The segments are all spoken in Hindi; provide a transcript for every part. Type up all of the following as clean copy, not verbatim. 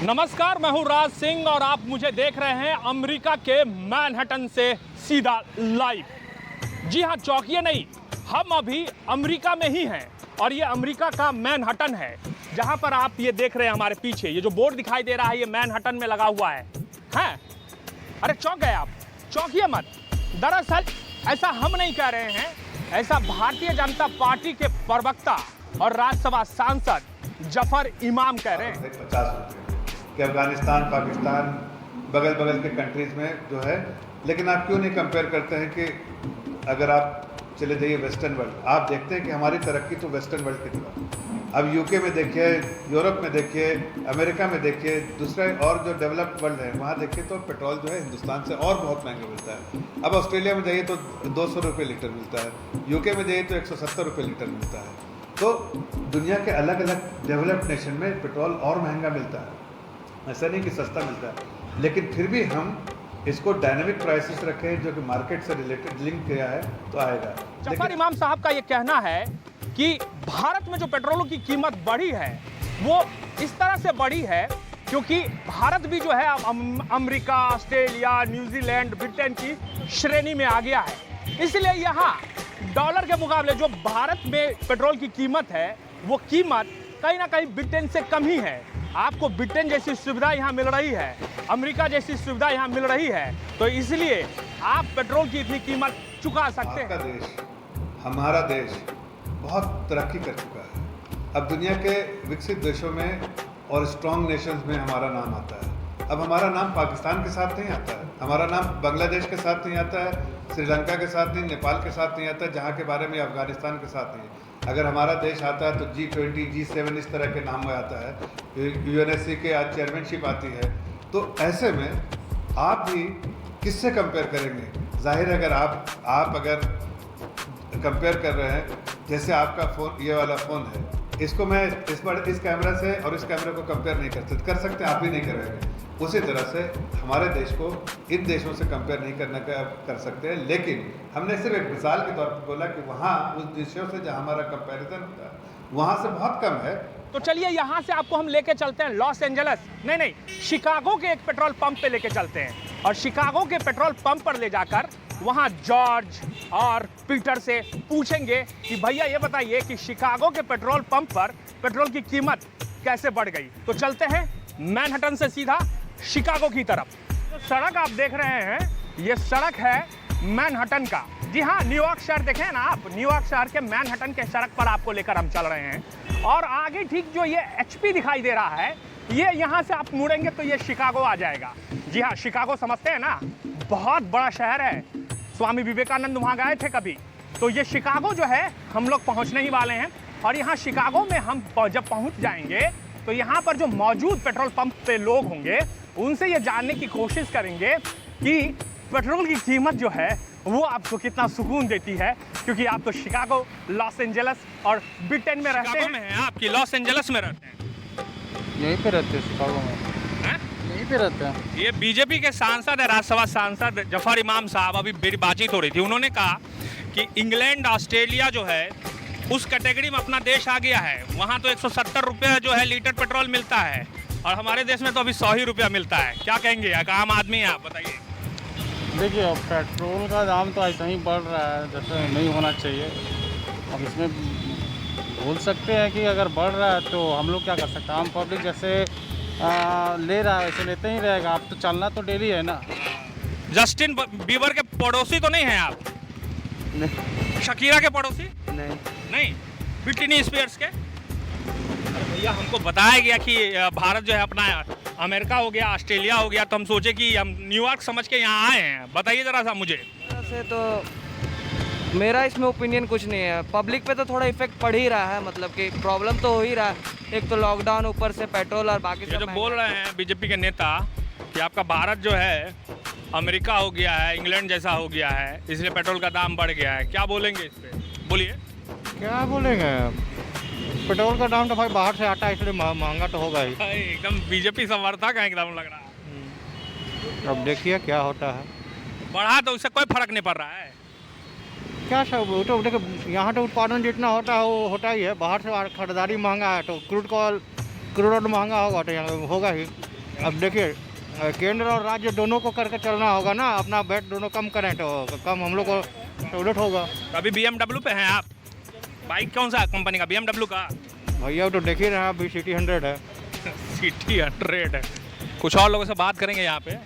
नमस्कार, मैं हूं राज सिंह और आप मुझे देख रहे हैं अमेरिका के मैनहट्टन से सीधा लाइव। जी हां, चौंकिए नहीं, हम अभी अमेरिका में ही हैं और ये अमेरिका का मैनहट्टन है, जहां पर आप ये देख रहे हैं हमारे पीछे ये जो बोर्ड दिखाई दे रहा है, ये मैनहट्टन में लगा हुआ है। हैं? अरे चौंक गए आप? चौंकिए मत। दरअसल ऐसा हम नहीं कह रहे हैं, ऐसा भारतीय जनता पार्टी के प्रवक्ता और राज्यसभा सांसद जफर इमाम कह रहे हैं। 50 रुपये कि अफगानिस्तान, पाकिस्तान, बगल बगल के कंट्रीज़ में जो है, लेकिन आप क्यों नहीं कंपेयर करते हैं कि अगर आप चले जाइए वेस्टर्न वर्ल्ड, आप देखते हैं कि हमारी तरक्की तो वेस्टर्न वर्ल्ड की तरफ। अब यूके में देखिए, यूरोप में देखिए, अमेरिका में देखिए, दूसरे और जो डेवलप्ड वर्ल्ड है वहाँ देखिए तो पेट्रोल जो है हिंदुस्तान से और बहुत महंगा मिलता है। अब ऑस्ट्रेलिया में जाइए तो 200 रुपये लीटर मिलता है, यूके में जाइए तो 170 रुपये लीटर मिलता है। तो दुनिया के अलग अलग डेवलप्ड नेशन में पेट्रोल और महंगा मिलता है, ऐसा नहीं कि सस्ता मिलता है, लेकिन फिर भी हम इसको डायनामिक प्राइसेस रखें जो कि मार्केट से रिलेटेड लिंक किया है तो आएगा। जफर इमाम साहब का ये कहना है कि भारत में जो पेट्रोलों की कीमत बढ़ी है वो इस तरह से बढ़ी है क्योंकि भारत भी जो है अमेरिका, ऑस्ट्रेलिया, न्यूजीलैंड, ब्रिटेन की श्रेणी में आ गया है। इसलिए यहाँ डॉलर के मुकाबले जो भारत में पेट्रोल की कीमत है वो कीमत कहीं ना कहीं ब्रिटेन से कम ही है। आपको ब्रिटेन जैसी सुविधा यहाँ मिल रही है, अमेरिका जैसी सुविधा यहाँ मिल रही है, तो इसलिए आप पेट्रोल की इतनी कीमत चुका सकते हैं। आपका देश, हमारा देश बहुत तरक्की कर चुका है। अब दुनिया के विकसित देशों में और स्ट्रॉन्ग नेशंस में हमारा नाम आता है। अब हमारा नाम पाकिस्तान के साथ नहीं आता है, हमारा नाम बांग्लादेश के साथ नहीं आता है, श्रीलंका के साथ नहीं, नेपाल के साथ नहीं आता है, जहाँ के बारे में अफगानिस्तान के साथ नहीं। अगर हमारा देश आता है तो G20, G7 इस तरह के नाम में आता है, UNSC के आज चेयरमैनशिप आती है। तो ऐसे में आप भी किससे कंपेयर करेंगे? जाहिर है अगर आप अगर कंपेयर कर रहे हैं, जैसे आपका फ़ोन, ये वाला फ़ोन है, इसको मैं इस कैमरा से और इस कैमरे को कंपेयर नहीं कर सकते, आप भी नहीं करेंगे। उसी तरह से हमारे देश को इन देशों से कंपेयर नहीं कर सकते हैं, लेकिन हमने सिर्फ एक मिसाल के तौर पर बोला कि वहाँ उस देशों से जहाँ हमारा कंपैरिजन होता है वहाँ से बहुत कम है। तो चलिए यहाँ से आपको हम लेके चलते हैं लॉस एंजलस, नहीं, शिकागो के एक पेट्रोल पंप पे लेके चलते हैं और शिकागो के पेट्रोल पंप पर ले जाकर वहाँ जॉर्ज और पीटर से पूछेंगे कि भैया ये बताइए कि शिकागो के पेट्रोल पंप पर पेट्रोल की कीमत कैसे बढ़ गई। तो चलते हैं मैनहट्टन से सीधा शिकागो की तरफ। जो सड़क आप देख रहे हैं ये सड़क है मैनहट्टन का। जी हाँ, न्यूयॉर्क शहर देखें ना आप, न्यूयॉर्क शहर के मैनहट्टन के सड़क पर आपको लेकर हम चल रहे हैं और आगे ठीक जो ये HP दिखाई दे रहा है, ये यहाँ से आप मुड़ेंगे तो ये शिकागो आ जाएगा। जी हाँ, शिकागो समझते हैं ना, बहुत बड़ा शहर है। स्वामी विवेकानंद वहाँ गए थे कभी। तो ये शिकागो जो है हम लोग पहुँचने ही वाले हैं और यहाँ शिकागो में हम जब पहुँच जाएंगे तो यहाँ पर जो मौजूद पेट्रोल पंप पे लोग होंगे उनसे ये जानने की कोशिश करेंगे कि पेट्रोल की कीमत जो है वो आपको कितना सुकून देती है, क्योंकि आप तो शिकागो, लॉस एंजलस और ब्रिटेन में रहते हैं। आपकी लॉस एंजलस में रहते हैं? यहीं पे रहते हैं, शिकागो में। हैं? यहीं पे रहते हैं। ये बीजेपी के सांसद है, राज्यसभा सांसद जफर इमाम साहब, अभी मेरी बातचीत हो रही थी, उन्होंने कहा कि इंग्लैंड, ऑस्ट्रेलिया जो है उस कैटेगरी में अपना देश आ गया है। वहाँ तो 170 रुपये जो है लीटर पेट्रोल मिलता है और हमारे देश में तो अभी 100 ही रुपया मिलता है। क्या कहेंगे? एक आम आदमी है, आप बताइए। देखिए, अब पेट्रोल का दाम तो ऐसा ही बढ़ रहा है जैसे नहीं होना चाहिए। अब इसमें बोल सकते हैं कि अगर बढ़ रहा है तो हम लोग क्या कर सकते हैं? आम पब्लिक जैसे ले रहा है वैसे लेते ही रहेगा। आप तो चलना तो डेली है ना। जस्टिन बीबर के पड़ोसी तो नहीं हैं आप? नहीं। शकीरा के पड़ोसी? नहीं। ब्रिटनी स्पीयर्स के? अरे भैया, हमको बताया गया कि भारत जो है अपना अमेरिका हो गया, ऑस्ट्रेलिया हो गया, तो हम सोचे कि हम न्यूयॉर्क समझ के यहाँ आए हैं। बताइए ज़रा सा मुझे। से तो मेरा इसमें ओपिनियन कुछ नहीं है। पब्लिक पे तो थोड़ा इफेक्ट पड़ ही रहा है, मतलब कि प्रॉब्लम तो हो ही रहा है। एक तो लॉकडाउन, ऊपर से पेट्रोल और बाकी ये जो बोल रहे हैं बीजेपी के नेता कि आपका भारत जो है अमेरिका हो गया है, इंग्लैंड जैसा हो गया है, इसलिए पेट्रोल का दाम बढ़ गया है, क्या बोलेंगे इस पर? बोलिए। क्या बोलेंगे? पेट्रोल का दाम तो भाई बाहर से आता है इसलिए महंगा तो होगा ही। एकदम बीजेपी समर्थक है, एकदम लग रहा है। अब देखिए क्या होता है। बढ़ा तो उससे कोई फर्क नहीं पड़ रहा है। क्या सब तो देखो, यहाँ तो उत्पादन जितना होता है वो होता ही है। बाहर से खरीदारी महंगा है तो क्रूड ऑयल क्रूड महंगा होगा तो यहाँ होगा ही। अब देखिए केंद्र और राज्य दोनों को करके चलना होगा ना, अपना वेट दोनों कम करें तो कम हम लोग को सहूलत होगा। तो अभी BMW पे हैं आप, बाइक कौन सा कंपनी का? BMW का? भैया तो देख ही रहे हैं, अभी सिटी 100 है। सिटी 100 है। कुछ और लोगों से बात करेंगे यहाँ पे।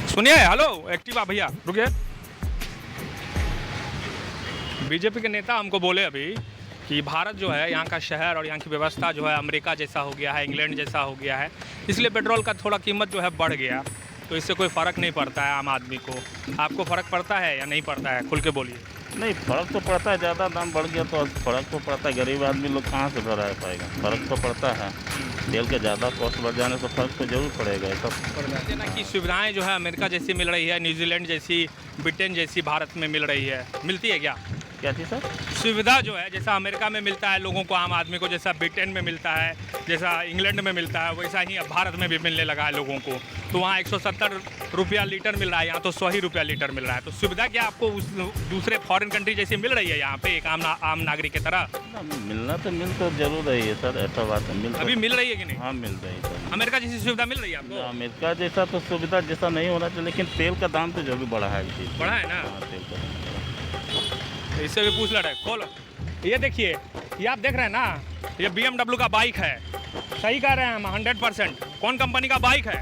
सुनिए, हेलो एक्टिवा भैया रुकिए। बीजेपी के नेता हमको बोले अभी कि भारत जो है, यहाँ का शहर और यहाँ की व्यवस्था जो है अमेरिका जैसा हो गया है, इंग्लैंड जैसा हो गया है, इसलिए पेट्रोल का थोड़ा कीमत जो है बढ़ गया। तो इससे कोई फ़र्क नहीं पड़ता है आम आदमी को। आपको फ़र्क पड़ता है या नहीं पड़ता है? खुल के बोलिए। नहीं, फ़र्क तो पड़ता है, ज़्यादा दाम बढ़ गया तो फ़र्क तो पड़ता है। गरीब आदमी लोग कहाँ से भरा पाएगा, फ़र्क तो पड़ता है। तेल के ज़्यादा कॉस्ट बढ़ जाने से फ़र्क तो जरूर पड़ेगा। ऐसा ना कि सुविधाएं जो है अमेरिका जैसी मिल रही है, न्यूजीलैंड जैसी, ब्रिटेन जैसी भारत में मिल रही है, मिलती है क्या? क्या चीज़ सर? सुविधा जो है जैसा अमेरिका में मिलता है लोगों को, आम आदमी को, जैसा ब्रिटेन में मिलता है, जैसा इंग्लैंड में मिलता है, वैसा ही अब भारत में भी मिलने लगा है लोगों को। तो वहाँ 170 रुपया लीटर मिल रहा है, यहाँ तो 100 ही रुपया लीटर मिल रहा है। तो सुविधा क्या आपको उस दूसरे फॉरेन कंट्री जैसी मिल रही है यहाँ पे एक आम नागरिक की तरह? मिलना तो मिल तो जरूर रही है सर, ऐसा बात है। मिल अभी मिल रही है कि नहीं? हाँ, मिल रही है सर। अमेरिका जैसी सुविधा मिल रही है आपको? अमेरिका जैसा तो सुविधा जैसा नहीं होना चाहिए, लेकिन तेल का दाम तो जरूर बढ़ा है। बढ़ा है ना? हाँ, तेल का दाम। इससे भी पूछ रहा है। खोलो, ये देखिए, ये आप देख रहे हैं ना, ये BMW का बाइक है। सही कह रहे हैं हम 100%। कौन कंपनी का बाइक है?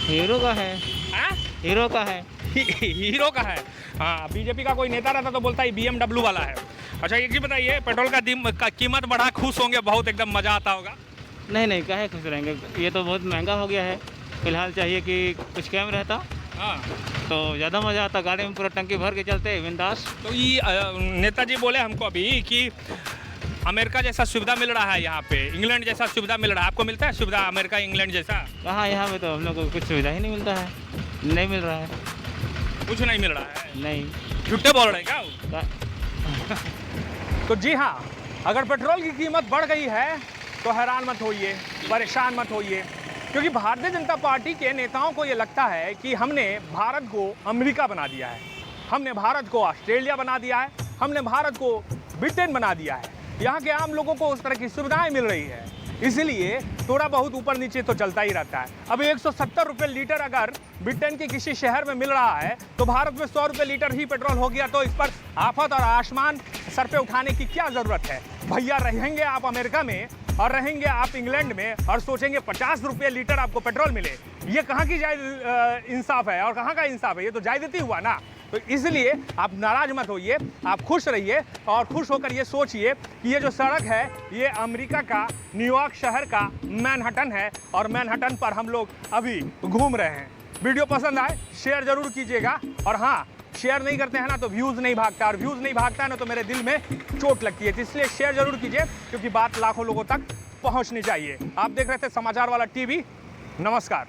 हीरो का है। हाँ? हीरो का है। हीरो का है। हाँ, बीजेपी का कोई नेता रहता तो बोलता है BMW वाला है। अच्छा एक चीज़ बताइए, पेट्रोल का कीमत बढ़ा, खुश होंगे बहुत, एकदम मज़ा आता होगा? नहीं नहीं, काहे खुश रहेंगे, ये तो बहुत महंगा हो गया है। फिलहाल चाहिए कि कुछ कम रहता हाँ, तो ज़्यादा मज़ा आता, गाड़ी में पूरा टंकी भर के चलते बिंदास। तो ये नेताजी बोले हमको अभी कि अमेरिका जैसा सुविधा मिल रहा है यहाँ पे, इंग्लैंड जैसा सुविधा मिल रहा है। आपको मिलता है सुविधा अमेरिका इंग्लैंड जैसा? कहाँ, यहाँ पे तो हम लोग को कुछ सुविधा ही नहीं मिलता है, नहीं मिल रहा है। कुछ नहीं मिल रहा है? नहीं। झूठे बोल रहे हैं क्या वो? तो जी हाँ, अगर पेट्रोल की कीमत बढ़ गई है तो हैरान मत होइए, परेशान मत होइए, क्योंकि भारतीय जनता पार्टी के नेताओं को ये लगता है कि हमने भारत को अमेरिका बना दिया है, हमने भारत को ऑस्ट्रेलिया बना दिया है, हमने भारत को ब्रिटेन बना दिया है। यहाँ के आम लोगों को उस तरह की सुविधाएं मिल रही है, इसलिए थोड़ा बहुत ऊपर नीचे तो चलता ही रहता है। अभी 170 रुपये लीटर अगर ब्रिटेन के किसी शहर में मिल रहा है तो भारत में 100 रुपये लीटर ही पेट्रोल हो गया, तो इस पर आफत और आसमान सर पे उठाने की क्या ज़रूरत है? भैया, रहेंगे आप अमेरिका में और रहेंगे आप इंग्लैंड में और सोचेंगे 50 रुपये लीटर आपको पेट्रोल मिले, ये कहाँ की जायज़ इंसाफ है और कहाँ का इंसाफ है? ये तो जायज़ती हुआ ना। तो इसलिए आप नाराज मत होइए, आप खुश रहिए और खुश होकर ये सोचिए कि ये जो सड़क है ये अमेरिका का न्यूयॉर्क शहर का मैनहट्टन है और मैनहट्टन पर हम लोग अभी घूम रहे हैं। वीडियो पसंद आए शेयर ज़रूर कीजिएगा, और हाँ, शेयर नहीं करते हैं ना तो व्यूज़ नहीं भागता, और व्यूज़ नहीं भागता है ना तो मेरे दिल में चोट लगती है। तो इसलिए शेयर ज़रूर कीजिए, क्योंकि बात लाखों लोगों तक पहुँचनी चाहिए। आप देख रहे थे समाचार वाला TV। नमस्कार।